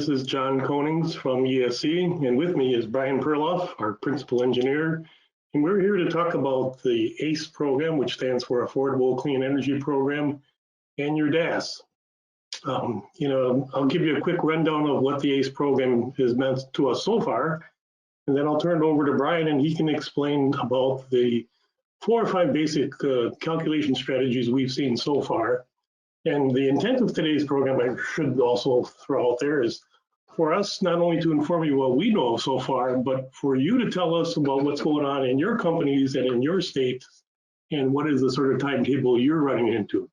this is John Konings from ESC, and with me is Brian Perloff, our principal engineer. And we're here to talk about the ACE program, which stands for Affordable Clean Energy Program, and your DAS. I'll give you a quick rundown of what the ACE program has meant to us so far, and then I'll turn it over to Brian, and he can explain about the 4 or 5 basic calculation strategies we've seen so far. And the intent of today's program, I should also throw out there, is for us not only to inform you what we know so far, but for you to tell us about what's going on in your companies and in your state, and what is the sort of timetable you're running into.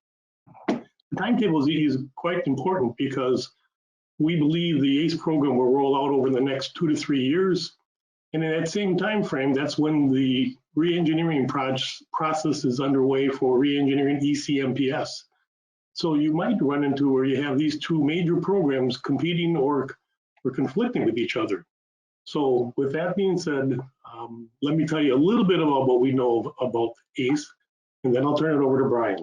The timetable is quite important because we believe the ACE program will roll out over the next 2 to 3 years. And in that same time frame, that's when the re-engineering process is underway for re-engineering ECMPS. So you might run into where you have these 2 major programs competing or conflicting with each other. So with that being said, let me tell you a little bit about what we know about ACE, and then I'll turn it over to Brian.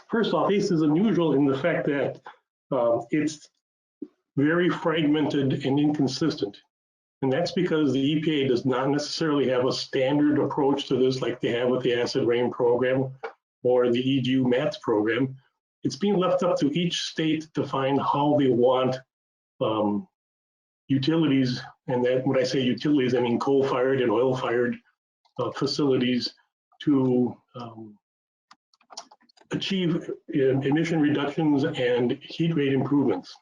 First off, ACE is unusual in the fact that it's very fragmented and inconsistent. And that's because the EPA does not necessarily have a standard approach to this like they have with the acid rain program or the EDU MATS program. It's being left up to each state to find how they want utilities, and that when I say utilities, I mean coal-fired and oil-fired facilities to achieve emission reductions and heat rate improvements.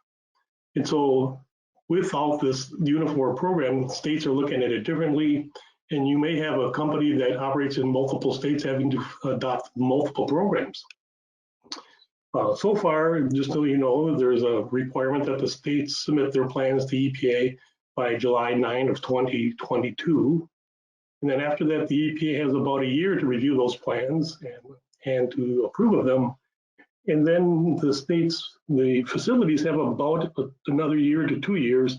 And so without this uniform program, states are looking at it differently, and you may have a company that operates in multiple states having to adopt multiple programs. So far, just so you know, there's a requirement that the states submit their plans to EPA by July 9 of 2022. And then after that, the EPA has about a year to review those plans and to approve of them. And then the facilities have about another year to 2 years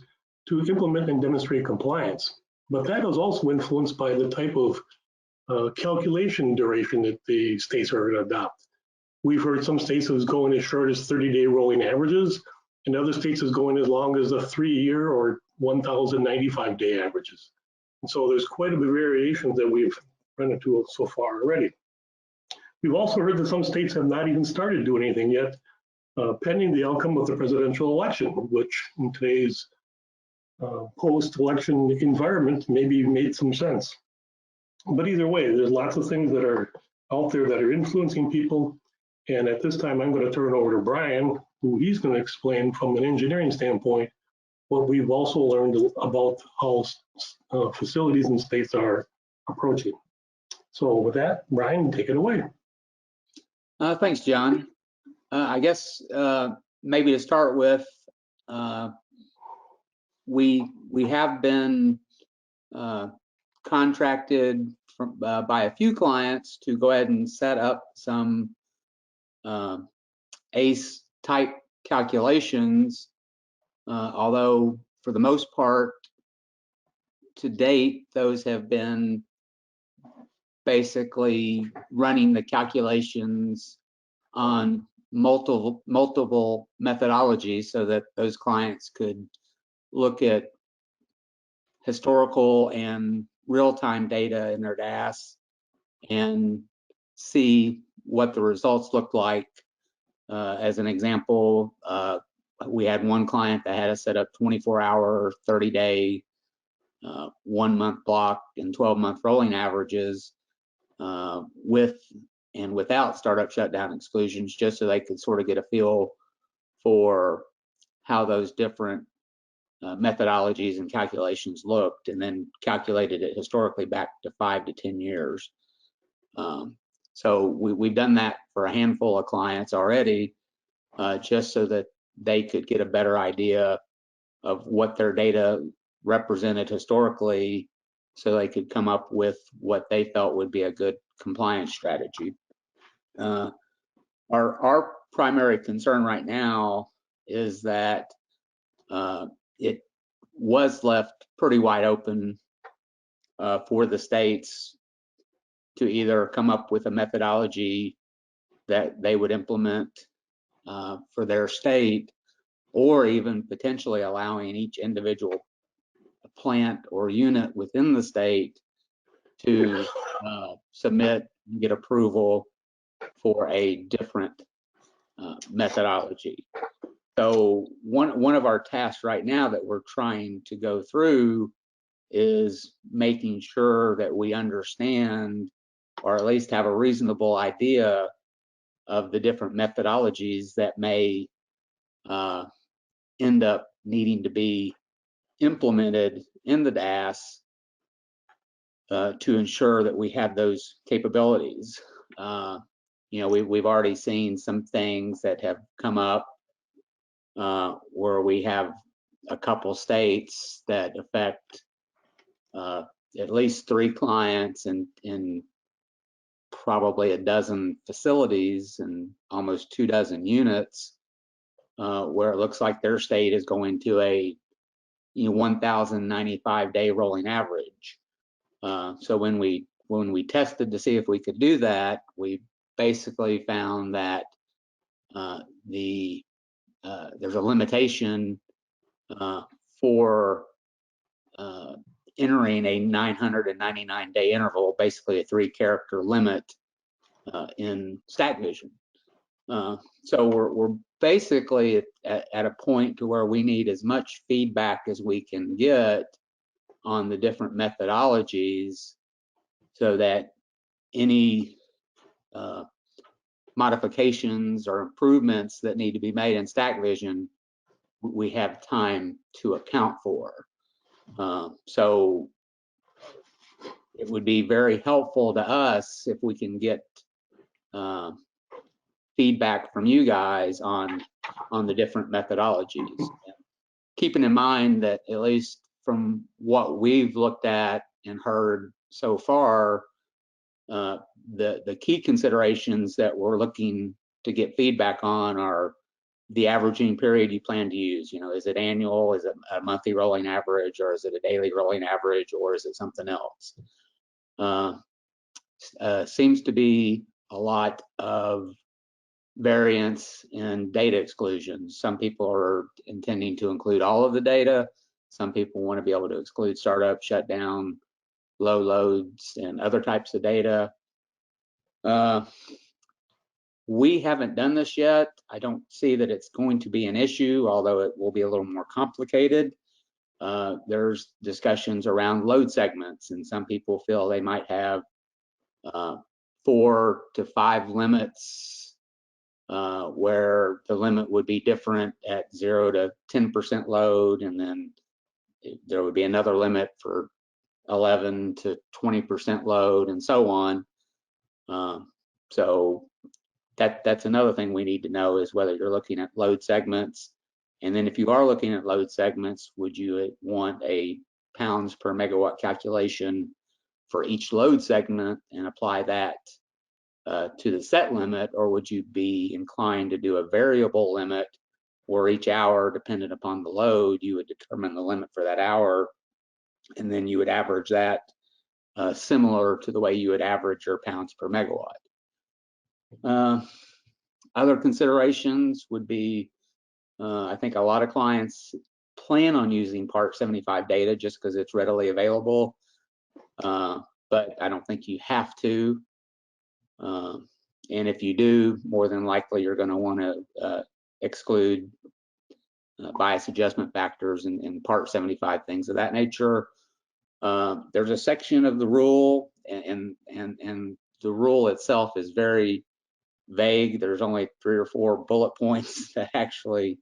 to implement and demonstrate compliance. But that is also influenced by the type of calculation duration that the states are going to adopt. We've heard some states is going as short as 30-day rolling averages, and other states is going as long as a 3-year or 1,095-day averages. And so there's quite a bit of variations that we've run into so far already. We've also heard that some states have not even started doing anything yet, pending the outcome of the presidential election, which in today's post-election environment maybe made some sense. But either way, there's lots of things that are out there that are influencing people. And at this time, I'm going to turn it over to Brian, who he's going to explain from an engineering standpoint what we've also learned about how facilities and states are approaching. So with that, Brian, take it away. Thanks, John. I guess maybe to start with, we have been contracted by a few clients to go ahead and set up some ACE type calculations, although for the most part to date those have been basically running the calculations on multiple methodologies so that those clients could look at historical and real-time data in their DAS and see what the results look like. As an example, we had one client that had us set up 24-hour, 30-day, 1-month block and 12-month rolling averages with and without startup shutdown exclusions, just so they could sort of get a feel for how those different methodologies and calculations looked, and then calculated it historically back to 5 to 10 years. So we've done that for a handful of clients already, just so that they could get a better idea of what their data represented historically, so they could come up with what they felt would be a good compliance strategy. Our primary concern right now is that it was left pretty wide open for the states to either come up with a methodology that they would implement for their state, or even potentially allowing each individual plant or unit within the state to submit and get approval for a different methodology. So one of our tasks right now that we're trying to go through is making sure that we understand, or at least have a reasonable idea of the different methodologies that may end up needing to be implemented in the DAS to ensure that we have those capabilities. You know, we've already seen some things that have come up where we have a couple states that affect at least 3 clients and probably a dozen facilities and almost 24 units, where it looks like their state is going to a 1,095-day rolling average. So when we tested to see if we could do that, we basically found that there's a limitation for entering a 999-day interval, basically a 3-character limit in StackVision. So we're basically at a point to where we need as much feedback as we can get on the different methodologies, so that any modifications or improvements that need to be made in StackVision, we have time to account for. So it would be very helpful to us if we can get feedback from you guys on the different methodologies. Keeping in mind that, at least from what we've looked at and heard so far, the key considerations that we're looking to get feedback on are the averaging period you plan to use. You know, is it annual? Is it a monthly rolling average? Or is it a daily rolling average? Or is it something else? Seems to be a lot of variance in data exclusions. Some people are intending to include all of the data. Some people want to be able to exclude startup, shutdown, low loads, and other types of data. We haven't done this yet. I don't see that it's going to be an issue, although it will be a little more complicated. There's discussions around load segments, and some people feel they might have 4 to 5 limits, where the limit would be different at 0 to 10% load, and then there would be another limit for 11 to 20% load, and so on. So that's another thing we need to know, is whether you're looking at load segments. And then if you are looking at load segments, would you want a pounds per megawatt calculation for each load segment and apply that to the set limit, or would you be inclined to do a variable limit where each hour, dependent upon the load, you would determine the limit for that hour, and then you would average that similar to the way you would average your pounds per megawatt. Other considerations would be, I think a lot of clients plan on using Part 75 data just because it's readily available, but I don't think you have to. And if you do, more than likely you're going to want to exclude bias adjustment factors and Part 75, things of that nature. There's a section of the rule, and the rule itself is very vague. There's only 3 or 4 bullet points that actually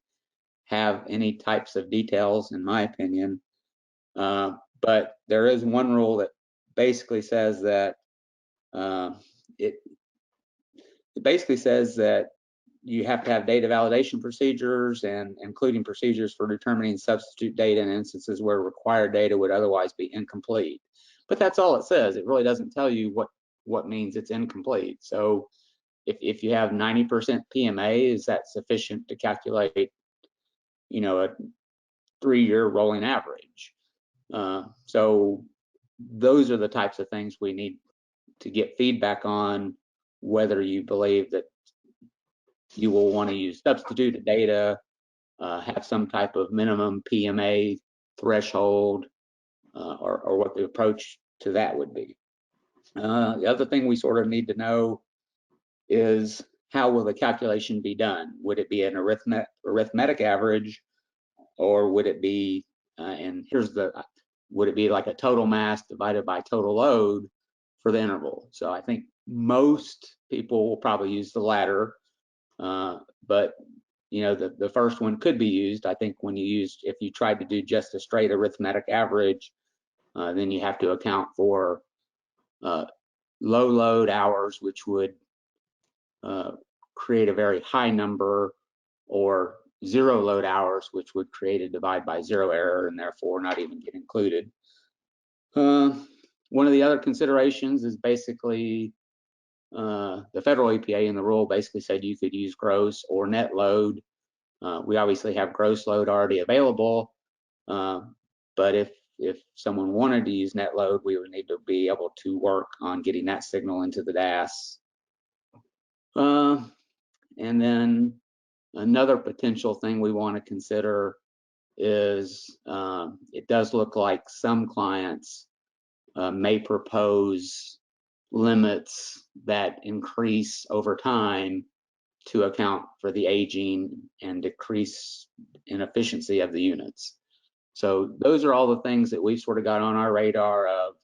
have any types of details, in my opinion. But there is one rule that basically says that it basically says that you have to have data validation procedures, and including procedures for determining substitute data in instances where required data would otherwise be incomplete. But that's all it says. It really doesn't tell you what means it's incomplete. So if you have 90% PMA, is that sufficient to calculate, you know, a 3-year rolling average? So those are the types of things we need to get feedback on, whether you believe that you will want to use substituted data have some type of minimum PMA threshold, or what the approach to that would be. The other thing we sort of need to know is, how will the calculation be done? Would it be an arithmetic average, or would it be, would it be like a total mass divided by total load for the interval? So I think most people will probably use the latter, but the first one could be used. I think if you tried to do just a straight arithmetic average, then you have to account for low load hours, which would create a very high number, or zero load hours, which would create a divide by zero error and therefore not even get included. One of the other considerations is basically the federal EPA in the rule basically said you could use gross or net load. We obviously have gross load already available, but if someone wanted to use net load, we would need to be able to work on getting that signal into the DAS. And then another potential thing we want to consider is, it does look like some clients may propose limits that increase over time to account for the aging and decrease in efficiency of the units. So those are all the things that we've sort of got on our radar of.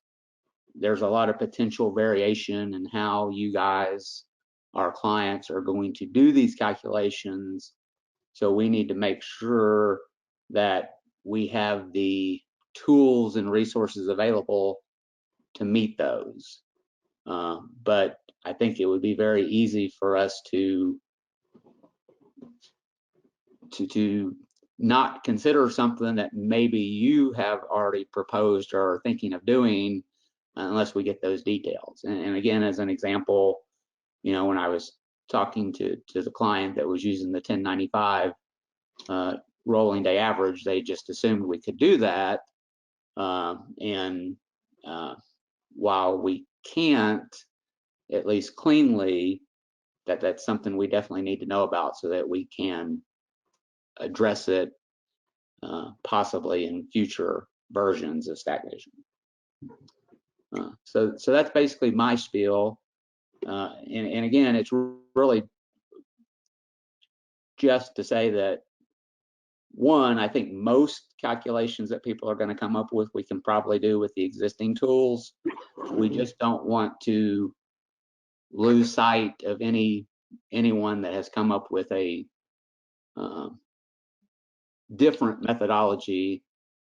There's a lot of potential variation in how you guys, our clients, are going to do these calculations. So we need to make sure that we have the tools and resources available to meet those. But I think it would be very easy for us to not consider something that maybe you have already proposed or are thinking of doing, unless we get those details. And again, as an example, when I was talking to the client that was using the 1095 rolling day average, they just assumed we could do that. And while we can't, at least cleanly, that's something we definitely need to know about so that we can address it possibly in future versions of StackVision. So that's basically my spiel. And again, it's really just to say that, one, I think most calculations that people are going to come up with, we can probably do with the existing tools. We just don't want to lose sight of anyone that has come up with a different methodology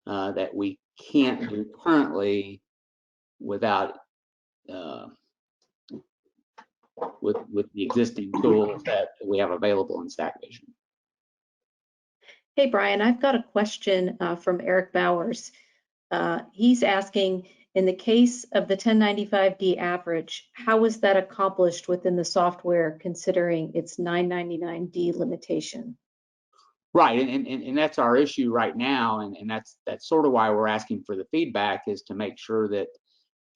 that we can't do currently without with the existing tools that we have available in StackVision. Hey, Brian, I've got a question from Eric Bowers. He's asking, in the case of the 1095D average, how is that accomplished within the software considering its 999D limitation? Right, and that's our issue right now, and that's sort of why we're asking for the feedback, is to make sure that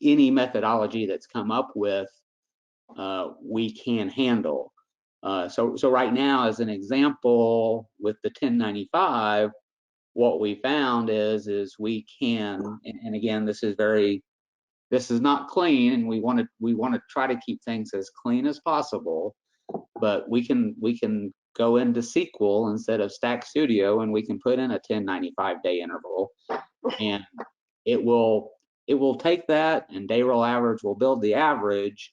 any methodology that's come up with, we can handle. So right now, as an example, with the 1095, what we found is we can, and again, this is not clean, and we want to try to keep things as clean as possible, but we can go into SQL instead of Stack Studio, and we can put in a 1095-day interval, and it will take that, and day roll average will build the average.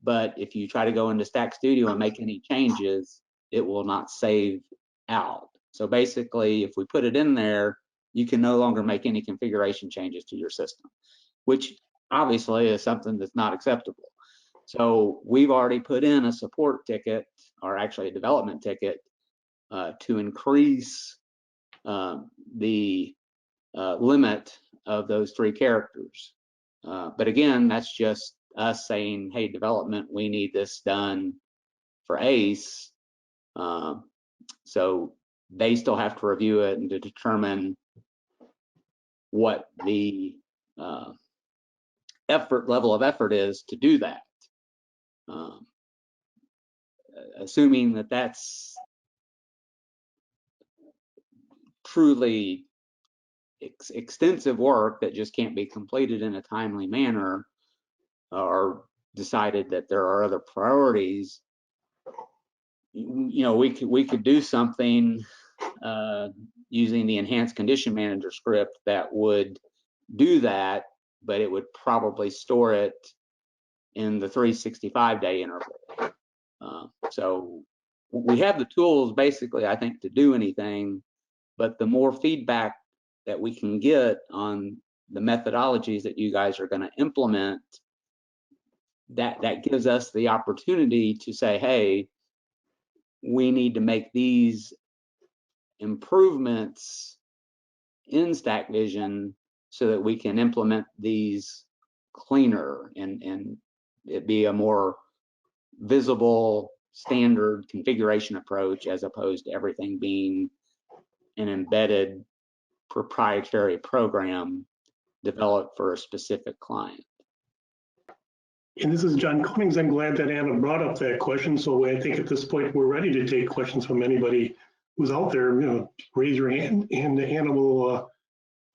But if you try to go into Stack Studio and make any changes, it will not save out. So basically, if we put it in there, you can no longer make any configuration changes to your system, which obviously is something that's not acceptable. So we've already put in a support ticket, or actually a development ticket, to increase the limit of those 3 characters. But again, that's just us saying, hey, development, we need this done for ACE. So they still have to review it and to determine what the level of effort is to do that. Assuming that that's truly extensive work that just can't be completed in a timely manner, or decided that there are other priorities, you know, we could do something using the enhanced condition manager script that would do that, but it would probably store it in the 365-day interval. So we have the tools basically, I think, to do anything, but the more feedback that we can get on the methodologies that you guys are going to implement, that gives us the opportunity to say, hey, we need to make these improvements in Stack Vision so that we can implement these cleaner and it be a more visible standard configuration approach, as opposed to everything being an embedded proprietary program developed for a specific client. And this is John Cummings. I'm glad that Anna brought up that question. So I think at this point, we're ready to take questions from anybody who's out there. You know, raise your hand and Anna will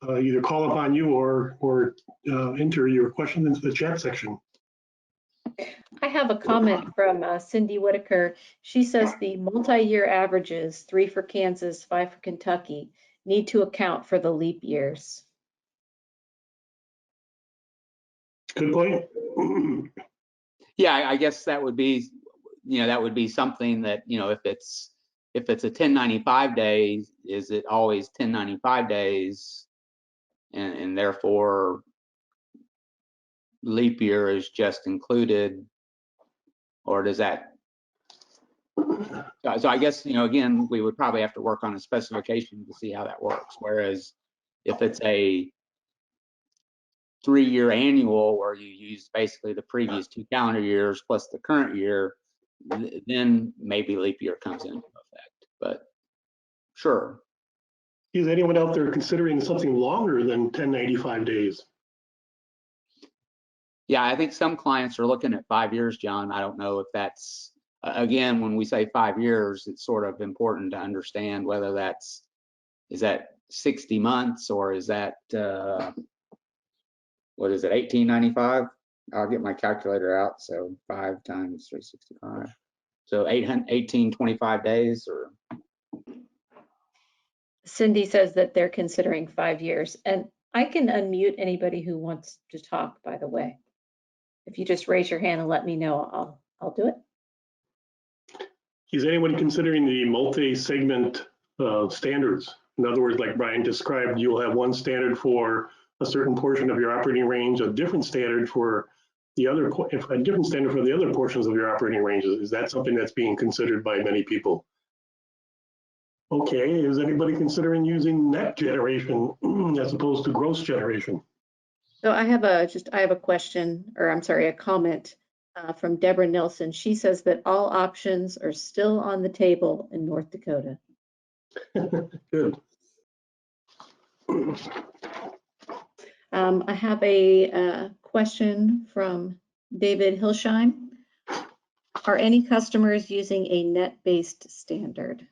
either call upon you or enter your question into the chat section. I have a comment from Cindy Whitaker. She says the multi-year averages, 3 for Kansas, 5 for Kentucky, need to account for the leap years. Good point. Yeah, I guess that would be, you know, that would be something that, you know, if it's a 1095 days, is it always 1095 days, and therefore leap year is just included, or does that? So I guess, you know, again, we would probably have to work on a specification to see how that works. Whereas if it's a 3-year annual where you use basically the previous 2 calendar years plus the current year, then maybe leap year comes into effect. But sure. Is anyone out there considering something longer than 1095 days? Yeah, I think some clients are looking at 5 years, John. I don't know if that's, again, when we say 5 years, it's sort of important to understand whether is that 60 months or is that, what is it, 1895? I'll get my calculator out. So 5 times 365. So 1825 days, or? Cindy says that they're considering 5 years, and I can unmute anybody who wants to talk, by the way. If you just raise your hand and let me know, I'll do it. Is anyone considering the multi-segment standards? In other words, like Brian described, you'll have one standard for a certain portion of your operating range, a different standard for the other, a different standard for the other portions of your operating ranges. Is that something that's being considered by many people? Okay, is anybody considering using net generation as opposed to gross generation? So I have a question, or I'm sorry, a comment from Deborah Nilsson. She says that all options are still on the table in North Dakota. Good. I have a question from David Hilsheim. Are any customers using a net-based standard?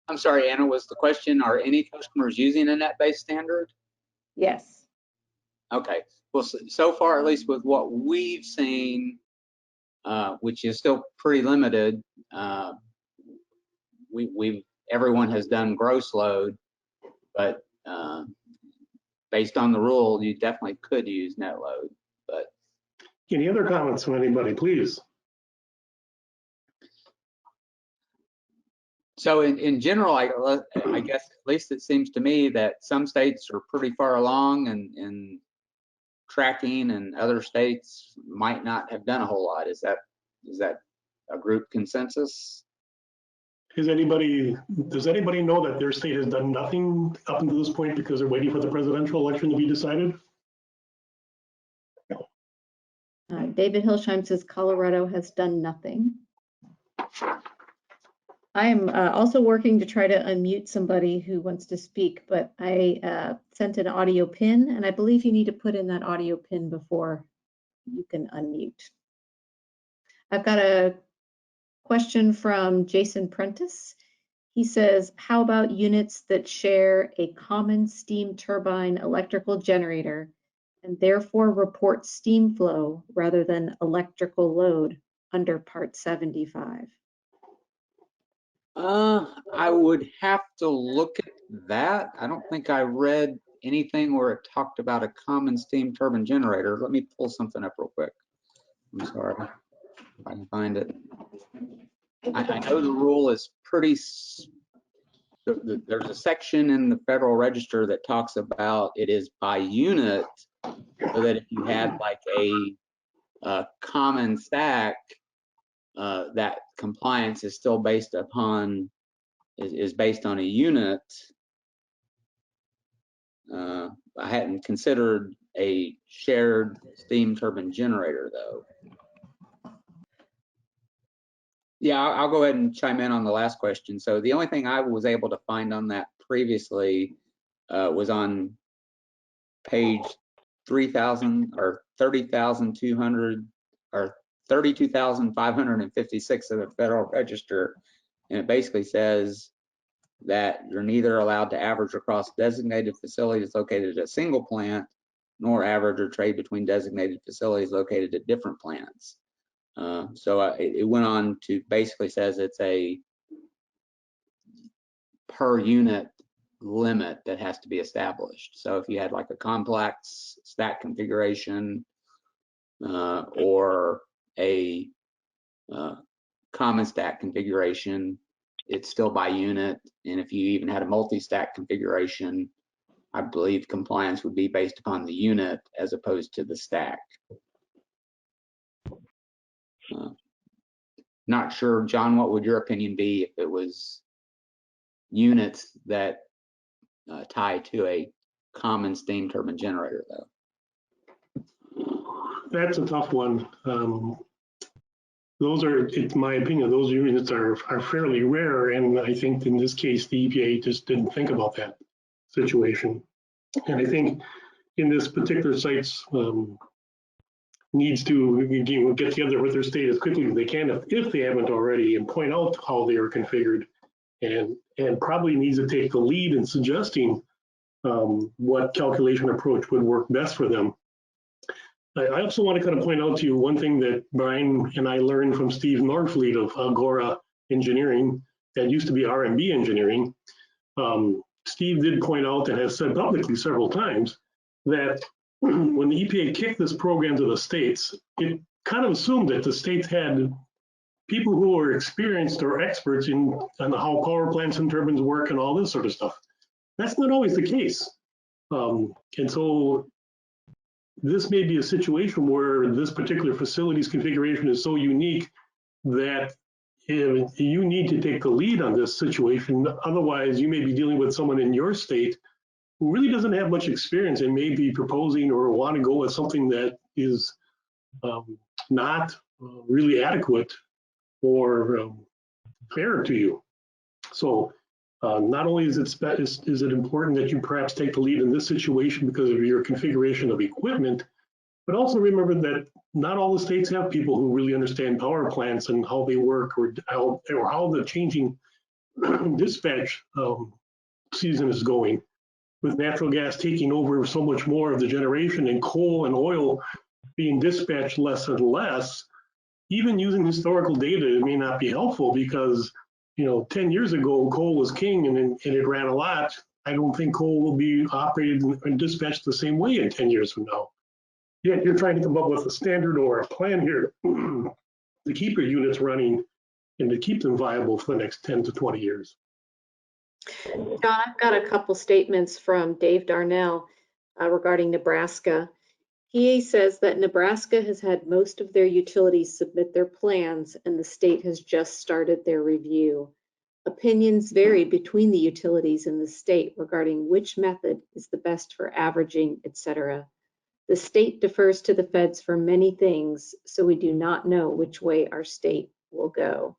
I'm sorry, Anna, was the question, are any customers using a net-based standard? Yes. Okay, well, so far, at least with what we've seen, which is still pretty limited, everyone has done gross load, but based on the rule, you definitely could use net load. But any other comments from anybody, please? So in general, I guess at least it seems to me that some states are pretty far along in tracking, and other states might not have done a whole lot. Is that a group consensus? Does anybody know that their state has done nothing up until this point because they're waiting for the presidential election to be decided? David Hilsheim says Colorado has done nothing. I am also working to try to unmute somebody who wants to speak, but I sent an audio pin, and I believe you need to put in that audio pin before you can unmute. I've got a question from Jason Prentice. He says, how about units that share a common steam turbine electrical generator and therefore report steam flow rather than electrical load under Part 75? I would have to look at that. I don't think I read anything where it talked about a common steam turbine generator. Let me pull something up real quick. I'm sorry, if I can find it. I know the rule is pretty, there's a section in the Federal Register that talks about it is by unit, so that if you had like a common stack, that compliance is still based upon, is based on a unit. I hadn't considered a shared steam turbine generator though. Yeah, I'll go ahead and chime in on the last question. So the only thing I was able to find on that previously was on page 3,000 or 30,200 or 32,556 of the Federal Register. And it basically says that you're neither allowed to average across designated facilities located at a single plant, nor average or trade between designated facilities located at different plants. It went on to basically says it's a per unit limit that has to be established. So if you had like a complex stack configuration or a common stack configuration, it's still by unit. And if you even had a multi-stack configuration, I believe compliance would be based upon the unit as opposed to the stack. Not sure, John, what would your opinion be if it was units that tie to a common steam turbine generator though? That's a tough one. Those are, in my opinion, those units are fairly rare, and I think in this case the EPA just didn't think about that situation. And I think in this particular sites needs to get together with their state as quickly as they can if they haven't already, and point out how they are configured, and probably needs to take the lead in suggesting what calculation approach would work best for them. I also want to kind of point out to you one thing that Brian and I learned from Steve Norfleet of Agora Engineering, that used to be RMB Engineering. Steve did point out and has said publicly several times that when the EPA kicked this program to the states, it kind of assumed that the states had people who are experienced or experts on how power plants and turbines work and all this sort of stuff. That's not always the case. And so this may be a situation where this particular facility's configuration is so unique that you need to take the lead on this situation. Otherwise, you may be dealing with someone in your state who really doesn't have much experience and may be proposing or want to go with something that is not really adequate or fair to you. So not only is it important that you perhaps take the lead in this situation because of your configuration of equipment, but also remember that not all the states have people who really understand power plants and how they work, or how the changing dispatch season is going. With natural gas taking over so much more of the generation and coal and oil being dispatched less and less, even using historical data, it may not be helpful because 10 years ago, coal was king and it ran a lot. I don't think coal will be operated and dispatched the same way in 10 years from now. Yet you're trying to come up with a standard or a plan here to keep your units running and to keep them viable for the next 10 to 20 years. John, I've got a couple statements from Dave Darnell regarding Nebraska. He says that Nebraska has had most of their utilities submit their plans and the state has just started their review. Opinions vary between the utilities and the state regarding which method is the best for averaging, etc. The state defers to the feds for many things, so we do not know which way our state will go.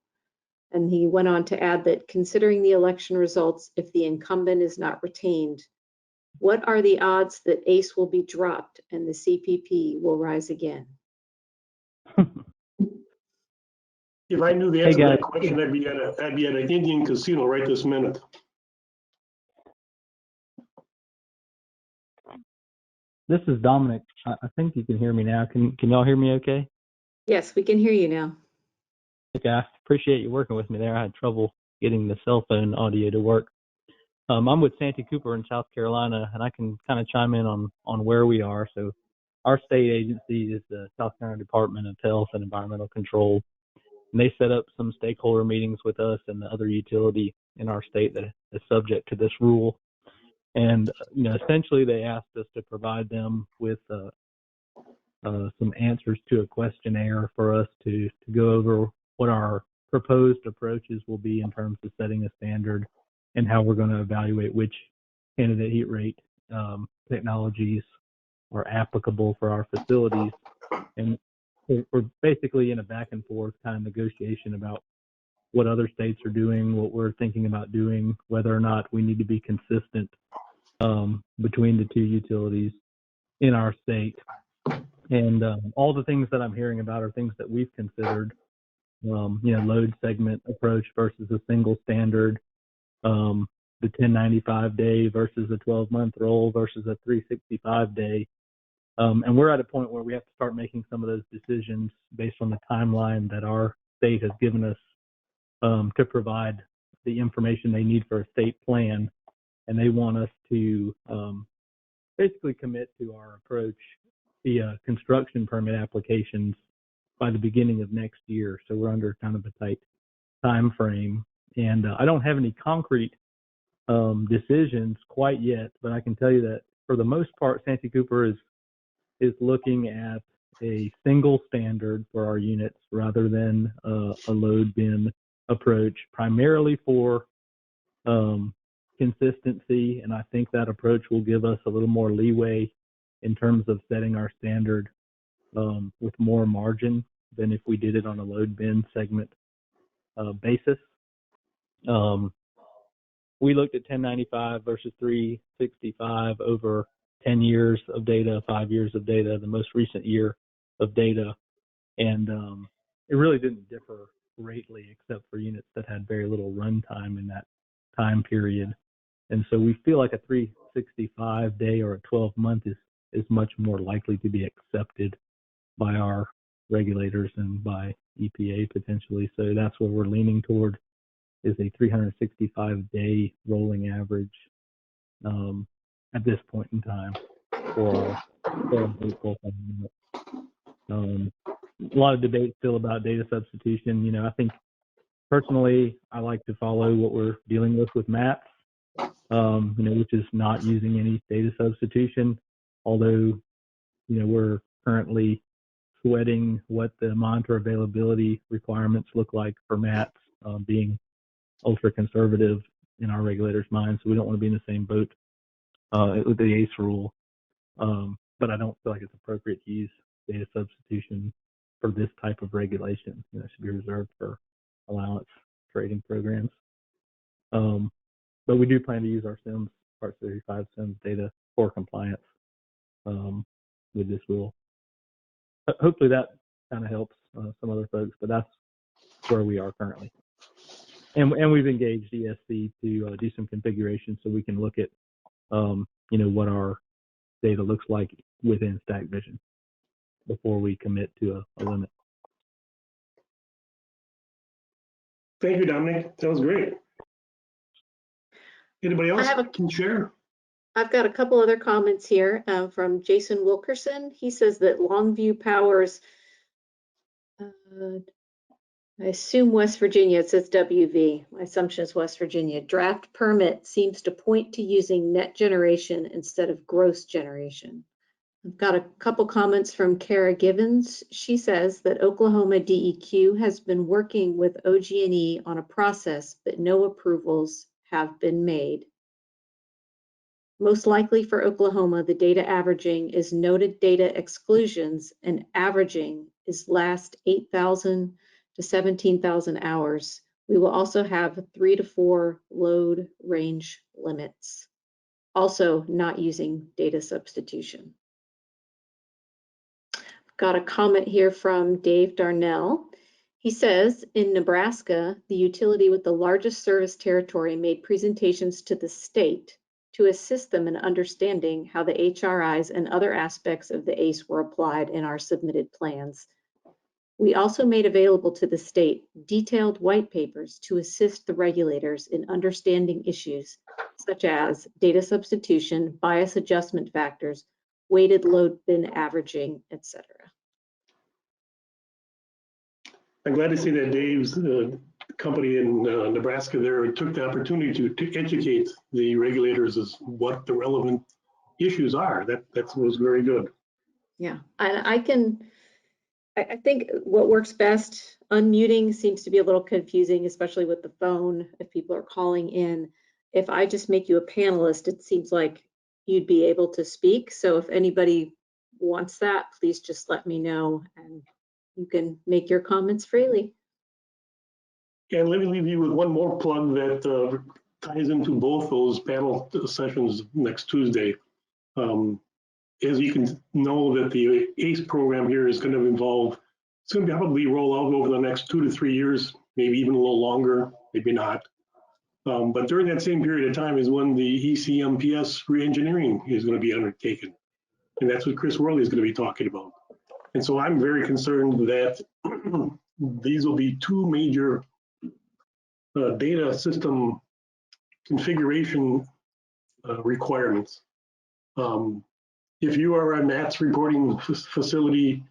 And he went on to add that considering the election results, if the incumbent is not retained, what are the odds that ACE will be dropped and the CPP will rise again? If I knew the Hey, answer to that guys. question, I'd be at an Indian casino right this minute. This is Dominic. I think you can hear me now. Can y'all hear me okay? Yes, we can hear you now. Okay, I appreciate you working with me there. I had trouble getting the cell phone audio to work. I'm with Santee Cooper in South Carolina, and I can kind of chime in on where we are. So our state agency is the South Carolina Department of Health and Environmental Control. And they set up some stakeholder meetings with us and the other utility in our state that is subject to this rule. And, essentially they asked us to provide them with some answers to a questionnaire for us to go over what our proposed approaches will be in terms of setting a standard and how we're going to evaluate which candidate heat rate technologies are applicable for our facilities. And we're basically in a back and forth kind of negotiation about what other states are doing, what we're thinking about doing, whether or not we need to be consistent between the two utilities in our state. And all the things that I'm hearing about are things that we've considered, load segment approach versus a single standard, the 1095 day versus a 12-month roll versus a 365 day. And we're at a point where we have to start making some of those decisions based on the timeline that our state has given us to provide the information they need for a state plan. And they want us to basically commit to our approach via construction permit applications by the beginning of next year. So we're under kind of a tight time frame. And I don't have any concrete decisions quite yet, but I can tell you that for the most part, Santee Cooper is looking at a single standard for our units rather than a load bin approach, primarily for consistency. And I think that approach will give us a little more leeway in terms of setting our standard with more margin than if we did it on a load bin segment basis. We looked at 1095 versus 365 over 10 years of data, 5 years of data, the most recent year of data. And it really didn't differ greatly except for units that had very little runtime in that time period. And so we feel like a 365 day or a 12-month is much more likely to be accepted by our regulators and by EPA potentially. So that's what we're leaning toward, is a 365-day rolling average at this point in time for a lot of debate still about data substitution. I think personally, I like to follow what we're dealing with MATS, which is not using any data substitution, although, we're currently sweating what the monitor availability requirements look like for MATS, being ultra conservative in our regulators' minds. So we don't want to be in the same boat with the ACE rule. But I don't feel like it's appropriate to use data substitution for this type of regulation. It should be reserved for allowance trading programs. But we do plan to use our SIMS, Part 35 SIMS data for compliance with this rule. Hopefully that kind of helps some other folks, but that's where we are currently. And we've engaged ESC to do some configuration so we can look at, what our data looks like within stack vision before we commit to a limit. Thank you, Dominic. That was great. Anybody else can share? I've got a couple other comments here from Jason Wilkerson. He says that Longview Power's, I assume West Virginia, it says WV. My assumption is West Virginia. Draft permit seems to point to using net generation instead of gross generation. I've got a couple comments from Kara Givens. She says that Oklahoma DEQ has been working with OG&E on a process, but no approvals have been made. Most likely for Oklahoma, the data averaging is noted data exclusions, and averaging is last 8,000 to 17,000 hours. We will also have 3 to 4 load range limits. Also not using data substitution. Got a comment here from Dave Darnell. He says, in Nebraska, the utility with the largest service territory made presentations to the state to assist them in understanding how the HRIs and other aspects of the ACE were applied in our submitted plans. We also made available to the state detailed white papers to assist the regulators in understanding issues such as data substitution, bias adjustment factors, weighted load bin averaging, etc. I'm glad to see that Dave's company in Nebraska there took the opportunity to educate the regulators as what the relevant issues are. That was very good. Yeah, and I think what works best, unmuting seems to be a little confusing, especially with the phone, if people are calling in. If I just make you a panelist, it seems like you'd be able to speak. So if anybody wants that, please just let me know and you can make your comments freely. And let me leave you with one more plug that ties into both those panel sessions next Tuesday. As you can know, that the ACE program here is going to involve, it's going to probably roll out over the next 2 to 3 years, maybe even a little longer, maybe not. But during that same period of time is when the ECMPS reengineering is going to be undertaken. And that's what Chris Worley is going to be talking about. And so I'm very concerned that these will be two major data system configuration requirements. If you are a MATS reporting facility,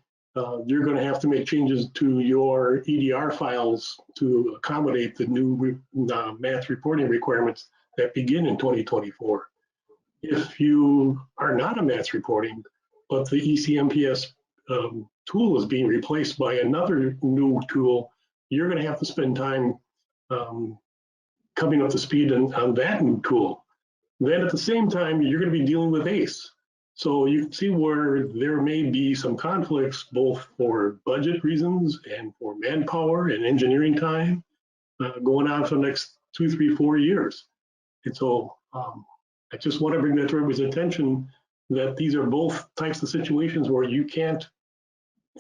you're going to have to make changes to your EDR files to accommodate the new MATS reporting requirements that begin in 2024. If you are not a MATS reporting, but the ECMPS tool is being replaced by another new tool, you're going to have to spend time coming up to speed on that new tool. Then at the same time, you're going to be dealing with ACE. So you can see where there may be some conflicts, both for budget reasons and for manpower and engineering time going on for the next 2, 3, 4 years. And so I just want to bring that to everybody's attention that these are both types of situations where you can't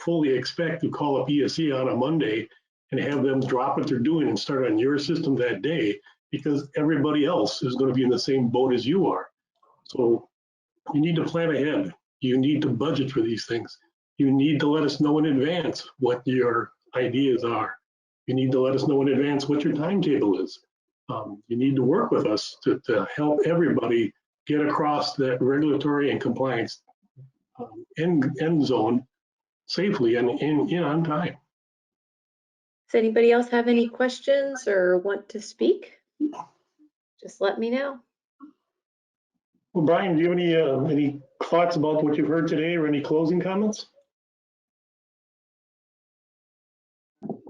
fully expect to call up ESC on a Monday and have them drop what they're doing and start on your system that day, because everybody else is going to be in the same boat as you are. So you need to plan ahead. You need to budget for these things. You need to let us know in advance what your ideas are. You need to let us know in advance what your timetable is. You need to work with us to help everybody get across that regulatory and compliance end zone safely and in on time. Does anybody else have any questions or want to speak? Just let me know. Well, Brian, do you have any thoughts about what you've heard today or any closing comments?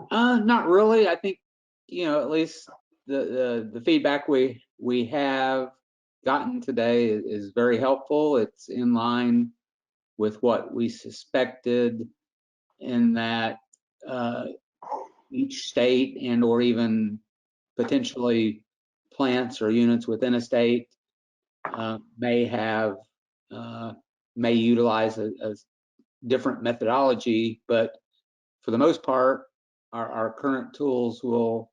Not really. I think, at least the feedback we have gotten today is very helpful. It's in line with what we suspected, in that each state and or even potentially plants or units within a state may utilize a different methodology, but for the most part, our current tools will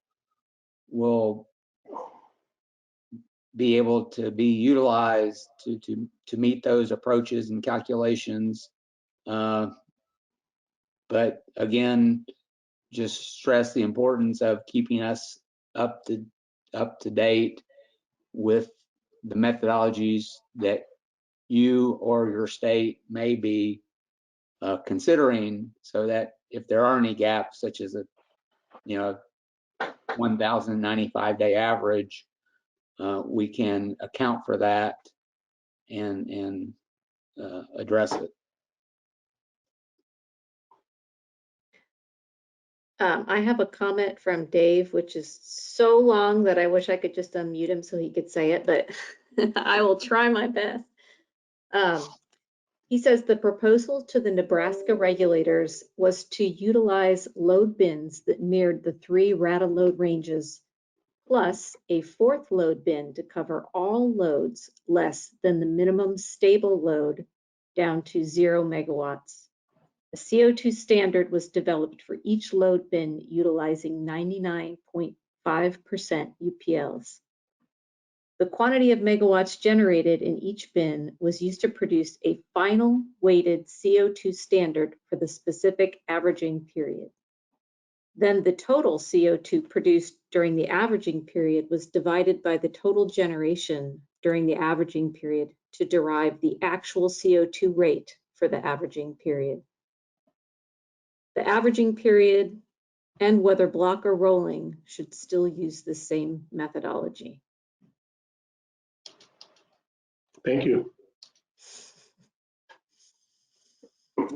be able to be utilized to meet those approaches and calculations. But again, just stress the importance of keeping us up to date with the methodologies that you or your state may be considering, so that if there are any gaps, such as a 1,095 day average, we can account for that and address it. I have a comment from Dave, which is so long that I wish I could just unmute him so he could say it, but I will try my best. He says the proposal to the Nebraska regulators was to utilize load bins that mirrored the 3 RADA load ranges, plus a 4th load bin to cover all loads less than the minimum stable load down to 0 megawatts. A CO2 standard was developed for each load bin utilizing 99.5% UPLs. The quantity of megawatts generated in each bin was used to produce a final weighted CO2 standard for the specific averaging period. Then the total CO2 produced during the averaging period was divided by the total generation during the averaging period to derive the actual CO2 rate for the averaging period. The averaging period and whether block or rolling should still use the same methodology. Thank you.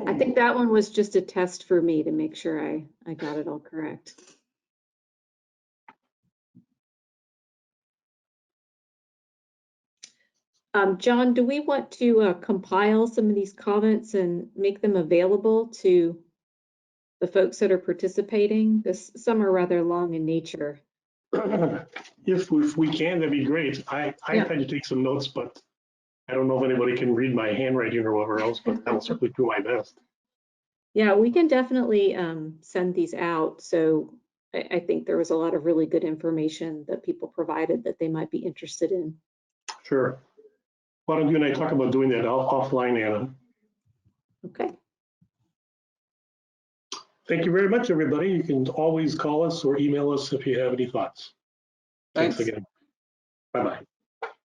I think that one was just a test for me to make sure I got it all correct. John, do we want to compile some of these comments and make them available to the folks that are participating? Some are rather long in nature. If we can, that'd be great. I tried to take some notes, but I don't know if anybody can read my handwriting or whatever else, but I'll certainly do my best. Yeah, we can definitely send these out. So I think there was a lot of really good information that people provided that they might be interested in. Sure. Why don't you and I talk about doing that offline, Anna? Okay. Thank you very much, everybody. You can always call us or email us if you have any thoughts. Thanks again. Bye-bye.